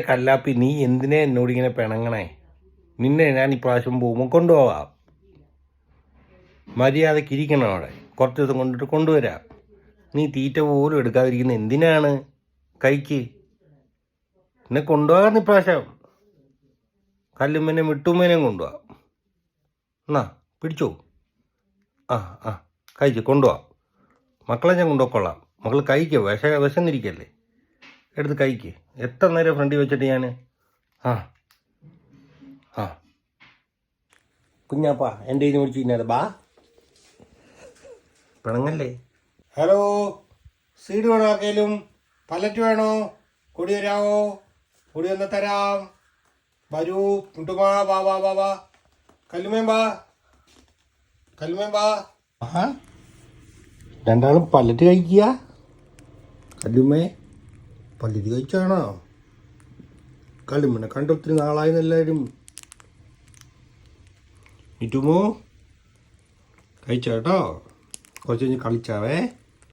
കല്ലാപ്പി, നീ എന്തിനാ എന്നോട് ഇങ്ങനെ പിണങ്ങണേ? നിന്നെ ഞാൻ ഇപ്രാവശ്യം പോകുമ്പോൾ കൊണ്ടുപോവാം. മര്യാദയ്ക്ക് ഇരിക്കണം അവിടെ. കുറച്ച് ദിവസം കൊണ്ടിട്ട് കൊണ്ടുവരാം. നീ തീറ്റ പോലും എടുക്കാതിരിക്കുന്ന എന്തിനാണ്? കൈക്ക് എന്നെ കൊണ്ടുപോകാൻ ഇപ്രാവശ്യം. കല്ലുമ്മേനെയും വിട്ടുമ്മേനെയും കൊണ്ടുപോവാം. എന്നാ പിടിച്ചോ. ആ ആ കഴിച്ച് കൊണ്ടുപോവാം. മക്കളെ ഞാൻ കൊണ്ടുപോയിക്കൊള്ളാം. മക്കൾ കഴിക്കുക. വിശന്നിരിക്കല്ലേ, എടുത്ത് കഴിക്ക്. എത്ര നേരം ഫ്രണ്ടിൽ വെച്ചിട്ട് ഞാൻ ആ ആ കുഞ്ഞാപ്പാ എൻ്റെ ഇതിന് വിളിച്ച് കഴിഞ്ഞാൽ ബാ പിണങ്ങല്ലേ. ഹലോ, സീഡ് വേണോ? ആർക്കെങ്കിലും പല്ലറ്റ് വേണോ? കൊടി തരാമോ? കൊടി ഒന്ന് തരാം. വരൂ മുട്ടുമാ, വാ വാ വാ വാ. കല്ലുമേം വാ, കല്ലുമേം വാ. ആ രണ്ടാളും പല്ലറ്റ് കഴിക്കുക. കല്ലുമ്മേ പല്ലറ്റ് കഴിച്ചാണോ? കല്ലുമ്മനെ കണ്ട ഒത്തിരി നാളായെന്ന് എല്ലാവരും. മിറ്റുമോ കഴിച്ചോ കേട്ടോ. കുറച്ച് കഴിഞ്ഞ് കളിച്ചാവേ.